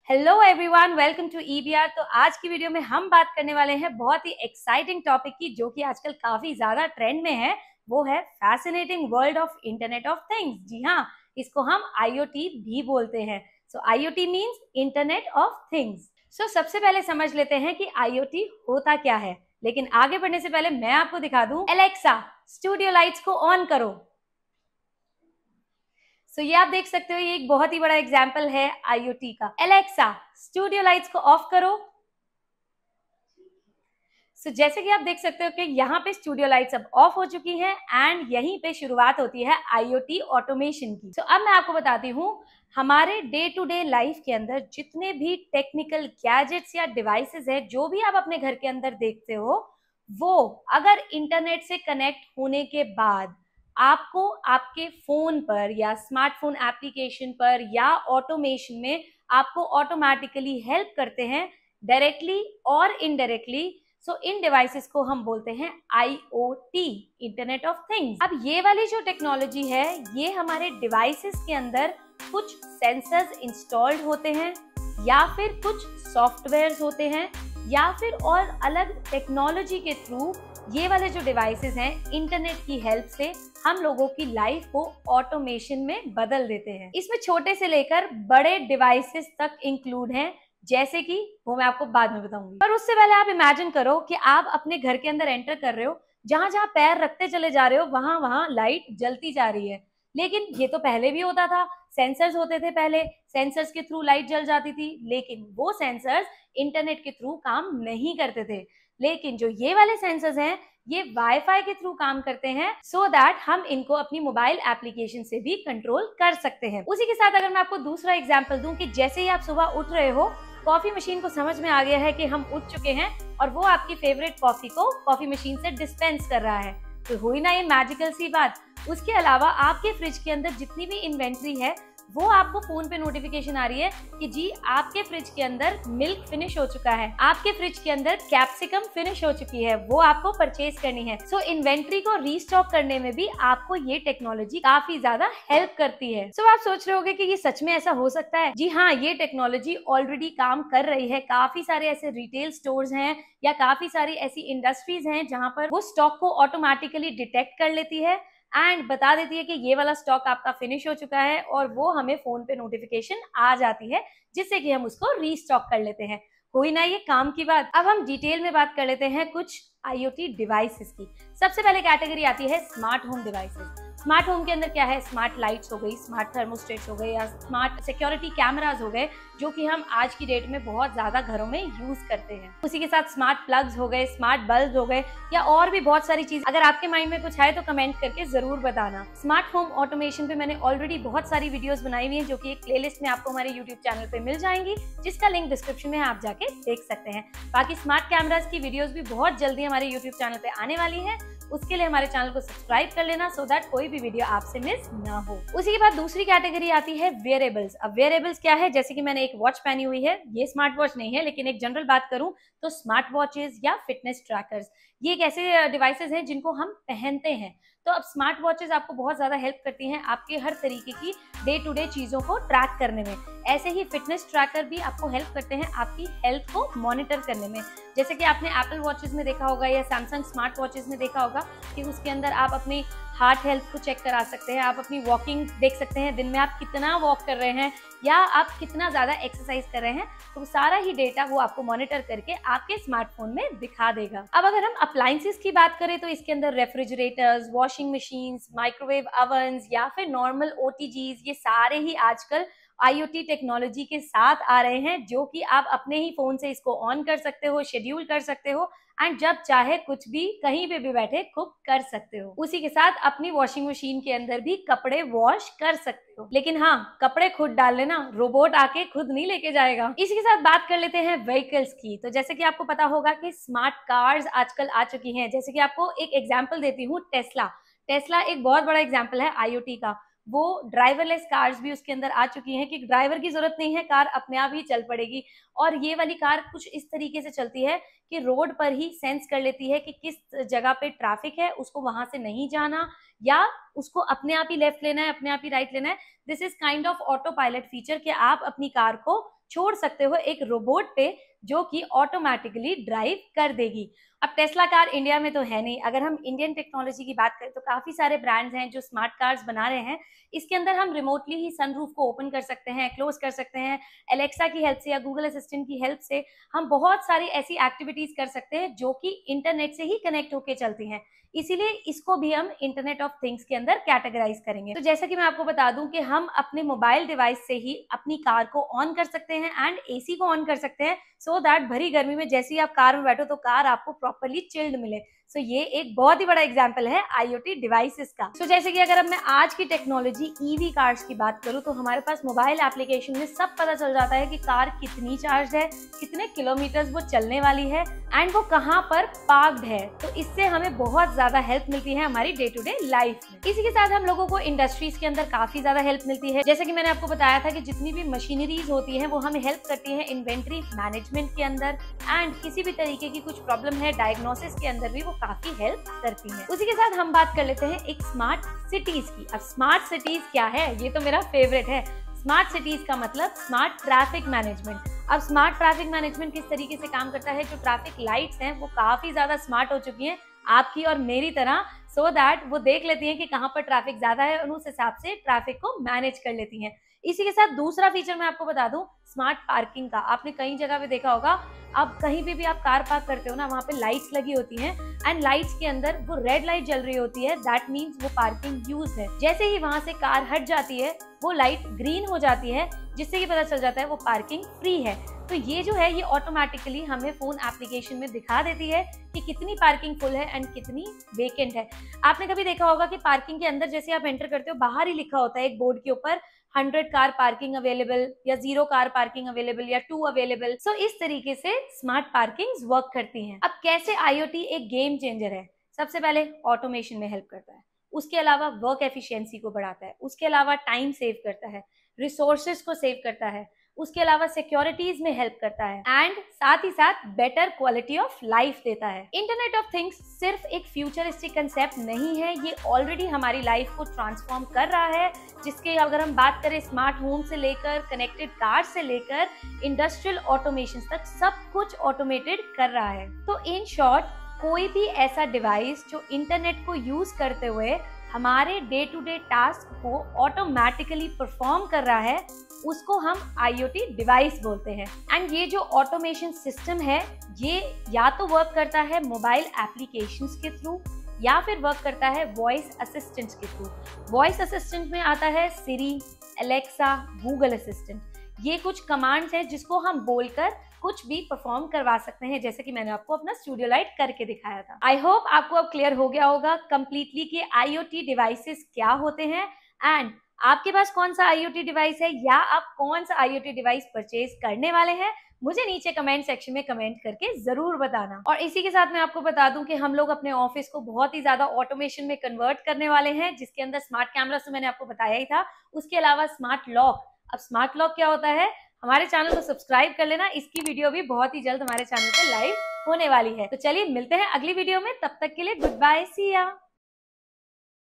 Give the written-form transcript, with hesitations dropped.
Hello everyone, welcome to EBR. तो आज की वीडियो में हम बात करने वाले हैं बहुत ही एक्साइटिंग टॉपिक की, जो कि आजकल काफी ज्यादा ट्रेंड में है। वो है fascinating world of internet of things. जी हाँ, इसको हम आईओटी भी बोलते हैं। So IoT means internet of things. So सबसे पहले समझ लेते हैं कि आईओटी होता क्या है। लेकिन आगे बढ़ने से पहले मैं आपको दिखा दूं, एलेक्सा स्टूडियो लाइट्स को ऑन करो। ये आप देख सकते हो, ये एक बहुत ही बड़ा एग्जाम्पल है आईओटी का। एलेक्सा स्टूडियो लाइट्स को ऑफ करो। जैसे कि आप देख सकते हो कि यहाँ पे स्टूडियो लाइट्स अब ऑफ हो चुकी हैं एंड यहीं पे शुरुआत होती है आईओटी ऑटोमेशन की। अब मैं आपको बताती हूँ, हमारे डे टू डे लाइफ के अंदर जितने भी टेक्निकल गैजेट्स या डिवाइसेस है, जो भी आप अपने घर के अंदर देखते हो, वो अगर इंटरनेट से कनेक्ट होने के बाद आपको आपके फोन पर या स्मार्टफोन एप्लीकेशन पर या ऑटोमेशन में आपको ऑटोमेटिकली हेल्प करते हैं, डायरेक्टली और इनडायरेक्टली। इन डिवाइसेस को हम बोलते हैं IoT, इंटरनेट ऑफ थिंग्स। अब ये वाली जो टेक्नोलॉजी है, ये हमारे डिवाइसेस के अंदर कुछ सेंसर्स इंस्टॉल्ड होते हैं, या फिर कुछ सॉफ्टवेयर होते हैं, या फिर और अलग टेक्नोलॉजी के थ्रू ये वाले जो डिवाइसेस हैं, इंटरनेट की हेल्प से हम लोगों की लाइफ को ऑटोमेशन में बदल देते हैं। इसमें छोटे से लेकर बड़े डिवाइसेस तक इंक्लूड हैं, जैसे कि वो मैं आपको बाद में बताऊंगी। पर उससे पहले आप इमेजिन करो कि आप अपने घर के अंदर एंटर कर रहे हो, जहां जहां पैर रखते चले जा रहे हो वहां वहां लाइट जलती जा रही है। लेकिन ये तो पहले भी होता था, सेंसर्स होते थे पहले, सेंसर्स के थ्रू लाइट जल जाती थी, लेकिन वो सेंसर्स इंटरनेट के थ्रू काम नहीं करते थे। लेकिन जो ये वाले सेंसर्स हैं, ये वाईफाई के थ्रू काम करते हैं, सो दैट हम इनको अपनी मोबाइल एप्लीकेशन से भी कंट्रोल कर सकते हैं। उसी के साथ अगर मैं आपको दूसरा एग्जांपल दूं कि जैसे ही आप सुबह उठ रहे हो, कॉफी मशीन को समझ में आ गया है कि हम उठ चुके हैं और वो आपकी फेवरेट कॉफी को कॉफी मशीन से डिस्पेंस कर रहा है, तो हुई ना ये मैजिकल सी बात। उसके अलावा आपके फ्रिज के अंदर जितनी भी इन्वेंट्री है, वो आपको फोन पे नोटिफिकेशन आ रही है कि जी आपके फ्रिज के अंदर मिल्क फिनिश हो चुका है, आपके फ्रिज के अंदर कैप्सिकम फिनिश हो चुकी है, वो आपको परचेज करनी है। इन्वेंट्री को रीस्टॉक करने में भी आपको ये टेक्नोलॉजी काफी ज्यादा हेल्प करती है। आप सोच रहे होगे कि ये सच में ऐसा हो सकता है? जी हाँ, ये टेक्नोलॉजी ऑलरेडी काम कर रही है। काफी सारे ऐसे रिटेल स्टोर्स हैं या काफी सारी ऐसी इंडस्ट्रीज हैं जहां पर वो स्टॉक को ऑटोमेटिकली डिटेक्ट कर लेती है एंड बता देती है कि ये वाला स्टॉक आपका फिनिश हो चुका है, और वो हमें फोन पे नोटिफिकेशन आ जाती है, जिससे कि हम उसको रीस्टॉक कर लेते हैं। हुई ना ये काम की बात। अब हम डिटेल में बात कर लेते हैं कुछ आईओटी डिवाइसेस की। सबसे पहले कैटेगरी आती है smart home devices. Smart home के अंदर क्या है? स्मार्ट लाइट्स हो गई, स्मार्ट थर्मोस्टेट्स हो गए, या स्मार्ट सिक्योरिटी कैमरास हो गए, जो कि हम आज की डेट में बहुत ज्यादा घरों में यूज करते हैं। उसी के साथ स्मार्ट प्लग्स हो गए, स्मार्ट बल्ब हो गए, या और भी बहुत सारी चीज। अगर आपके माइंड में कुछ है तो कमेंट करके जरूर बताना। स्मार्ट होम ऑटोमेशन पे मैंने ऑलरेडी बहुत सारी वीडियोस बनाई हुई है, जो कि एक प्लेलिस्ट में आपको हमारे यूट्यूब चैनल पे मिल जाएंगी, जिसका लिंक डिस्क्रिप्शन में आप जाके देख सकते हैं। बाकी स्मार्ट कैमरास की वीडियोस भी बहुत जल्दी हमारे यूट्यूब चैनल पे आने वाली है। उसके लिए हमारे चैनल को सब्सक्राइब कर लेना, सो दैट कोई भी वीडियो आपसे मिस ना हो। उसी के बाद दूसरी कैटेगरी आती है वेयरेबल्स। अब वेयरेबल्स क्या है? जैसे कि मैंने एक वॉच पहनी हुई है, ये स्मार्ट वॉच नहीं है, लेकिन एक जनरल बात करूं तो स्मार्ट वॉचेस या फिटनेस ट्रैकर्स, ये एक ऐसे डिवाइसेस हैं जिनको हम पहनते हैं। तो अब स्मार्ट वॉचेस आपको बहुत ज्यादा हेल्प करती हैं आपके हर तरीके की डे टू डे चीजों को ट्रैक करने में। ऐसे ही फिटनेस ट्रैकर भी आपको हेल्प करते हैं आपकी हेल्थ को मॉनिटर करने में। जैसे कि आपने एप्पल वॉचेस में देखा होगा या सैमसंग स्मार्ट वॉचेस में देखा होगा कि उसके अंदर आप अपनी हार्ट हेल्थ को चेक करा सकते हैं, आप अपनी वॉकिंग देख सकते हैं, दिन में आप कितना वॉक कर रहे हैं या आप कितना ज्यादा एक्सरसाइज कर रहे हैं, तो सारा ही डेटा वो आपको मॉनिटर करके आपके स्मार्टफोन में दिखा देगा। अब अगर हम अप्लायंसेस की बात करें तो इसके अंदर रेफ्रिजरेटर्स, वॉशिंग मशीन्स, माइक्रोवेव ओवन्स या फिर नॉर्मल ओटीजीज, ये सारे ही आजकल आईओटी टेक्नोलॉजी के साथ आ रहे हैं, जो कि आप अपने ही फोन से इसको ऑन कर सकते हो, शेड्यूल कर सकते हो, एंड जब चाहे कुछ भी कहीं पे भी बैठे कुक कर सकते हो। उसी के साथ अपनी वॉशिंग मशीन के अंदर भी कपड़े वॉश कर सकते हो, लेकिन हाँ, कपड़े खुद डाल लेना, रोबोट आके खुद नहीं लेके जाएगा। इसी के साथ बात कर लेते हैं व्हीकल्स की। तो जैसे कि आपको पता होगा कि स्मार्ट कार्स आजकल आ चुकी हैं। जैसे कि आपको एक एग्जाम्पल देती हूँ, टेस्ला। टेस्ला एक बहुत बड़ा एग्जाम्पल है आईओटी का। वो ड्राइवरलेस कार्स भी उसके अंदर आ चुकी हैं कि ड्राइवर की जरूरत नहीं है, कार अपने आप ही चल पड़ेगी। और ये वाली कार कुछ इस तरीके से चलती है कि रोड पर ही सेंस कर लेती है कि किस जगह पे ट्रैफिक है, उसको वहां से नहीं जाना, या उसको अपने आप ही लेफ्ट लेना है, अपने आप ही राइट लेना है। This is kind of auto pilot feature कि आप अपनी कार को छोड़ सकते हो एक रोबोट पे जो कि ऑटोमेटिकली ड्राइव कर देगी। अब टेस्ला कार इंडिया में तो है नहीं। अगर हम इंडियन टेक्नोलॉजी की बात करें तो काफी सारे ब्रांड्स हैं जो स्मार्ट कार्स बना रहे हैं। इसके अंदर हम रिमोटली ही सनरूफ को ओपन कर सकते हैं, क्लोज कर सकते हैं। एलेक्सा की हेल्प से या गूगल असिस्टेंट की हेल्प से हम बहुत सारी ऐसी एक्टिविटीज कर सकते हैं जो कि इंटरनेट से ही कनेक्ट होकर चलती हैं। इसीलिए इसको भी हम इंटरनेट ऑफ थिंग्स के अंदर कैटेगराइज करेंगे। तो जैसा कि मैं आपको बता दूं कि हम अपने मोबाइल डिवाइस से ही अपनी कार को ऑन कर सकते हैं एंड एसी को ऑन कर सकते हैं, सो दैट भरी गर्मी में जैसे ही आप कार में बैठो तो कार आपको प्रॉपर्ली चिल्ड मिले। सो ये एक बहुत ही बड़ा एग्जांपल है IoT डिवाइसेस का। सो जैसे कि अगर अब मैं आज की टेक्नोलॉजी EV कार्स की बात करूं तो हमारे पास मोबाइल एप्लीकेशन में सब पता चल जाता है कि कार कितनी चार्ज है, कितने किलोमीटर्स वो चलने वाली है एंड वो कहाँ पर पार्क्ड है। तो इससे हमें बहुत ज्यादा हेल्प मिलती है हमारी डे टू डे लाइफ में। इसी के साथ हम लोगों को इंडस्ट्रीज के अंदर काफी ज्यादा हेल्प मिलती है। जैसे कि मैंने आपको बताया था कि जितनी भी मशीनरीज होती है वो हमें हेल्प करती है इन्वेंट्री मैनेजमेंट के अंदर एंड किसी भी तरीके की कुछ प्रॉब्लम है डायग्नोसिस के अंदर भी वो काफी हेल्प करती है। उसी के साथ हम बात कर लेते हैं एक स्मार्ट सिटीज की। अब स्मार्ट सिटीज क्या है, ये तो मेरा फेवरेट है। स्मार्ट सिटीज का मतलब स्मार्ट ट्रैफिक मैनेजमेंट। अब स्मार्ट ट्रैफिक मैनेजमेंट किस तरीके से काम करता है, जो ट्रैफिक लाइट्स हैं वो काफी ज्यादा स्मार्ट हो चुकी हैं आपकी और मेरी तरह, सो दैट वो देख लेती हैं कि कहाँ पर ट्रैफिक ज्यादा है और उस हिसाब से ट्रैफिक को मैनेज कर लेती हैं। इसी के साथ दूसरा फीचर मैं आपको बता दूं स्मार्ट पार्किंग का। आपने कई जगह पे देखा होगा, आप कहीं पे भी आप कार पार्क करते हो ना, वहाँ पे लाइट्स लगी होती हैं एंड लाइट्स के अंदर वो रेड लाइट जल रही होती है, दैट मीन्स वो पार्किंग यूज है। जैसे ही वहां से कार हट जाती है वो लाइट ग्रीन हो जाती है, जिससे कि पता चल जाता है वो पार्किंग फ्री है। तो ये जो है ये ऑटोमेटिकली हमें फोन एप्लीकेशन में दिखा देती है कि कितनी पार्किंग फुल है एंड कितनी वेकेंट है। आपने कभी देखा होगा कि पार्किंग के अंदर जैसे आप एंटर करते हो बाहर ही लिखा होता है एक बोर्ड के ऊपर 100 कार पार्किंग अवेलेबल या 0 कार पार्किंग अवेलेबल या 2 अवेलेबल। सो इस तरीके से स्मार्ट पार्किंग वर्क करती हैं। अब कैसे IoT एक गेम चेंजर है, सबसे पहले ऑटोमेशन में हेल्प करता है, उसके अलावा वर्क एफिशिएंसी को बढ़ाता है, उसके अलावा टाइम सेव करता है, रिसोर्सेज को सेव करता है, उसके अलावा सिक्योरिटीज में हेल्प करता है एंड साथ ही साथ बेटर क्वालिटी ऑफ लाइफ देता है। इंटरनेट ऑफ थिंग्स सिर्फ एक फ्यूचरिस्टिक कंसेप्ट नहीं है, ये ऑलरेडी हमारी लाइफ को ट्रांसफॉर्म कर रहा है। जिसके अगर हम बात करें स्मार्ट होम से लेकर कनेक्टेड कार से लेकर इंडस्ट्रियल ऑटोमेशन तक सब कुछ ऑटोमेटेड कर रहा है। तो इन शॉर्ट कोई भी ऐसा डिवाइस जो इंटरनेट को यूज करते हुए हमारे डे टू डे टास्क को ऑटोमेटिकली परफॉर्म कर रहा है उसको हम IoT डिवाइस बोलते हैं। एंड ये जो ऑटोमेशन सिस्टम है ये या तो वर्क करता है मोबाइल एप्लीकेशंस के थ्रू या फिर वर्क करता है वॉइस असिस्टेंट्स के थ्रू। वॉइस असिस्टेंट में आता है सिरी, एलेक्सा, गूगल असिस्टेंट। ये कुछ कमांड्स हैं जिसको हम बोलकर कुछ भी परफॉर्म करवा सकते हैं, जैसे कि मैंने आपको अपना स्टूडियो लाइट करके दिखाया था। आई होप आपको अब क्लियर हो गया होगा कंप्लीटली कि IoT डिवाइसेस क्या होते हैं एंड आपके पास कौन सा IoT डिवाइस है या आप कौन सा IoT डिवाइस परचेज करने वाले हैं। मुझे नीचे कमेंट सेक्शन में कमेंट करके जरूर बताना। और इसी के साथ मैं आपको बता दूं कि हम लोग अपने ऑफिस को बहुत ही ज्यादा ऑटोमेशन में कन्वर्ट करने वाले हैं, जिसके अंदर स्मार्ट कैमरा तो मैंने आपको बताया ही था, उसके अलावा स्मार्ट लॉक। अब स्मार्ट लॉक क्या होता है, हमारे चैनल को सब्सक्राइब कर लेना, इसकी वीडियो भी बहुत ही जल्द हमारे चैनल पर लाइव होने वाली है। तो चलिए मिलते हैं अगली वीडियो में, तब तक के लिए गुड बाय, सी या।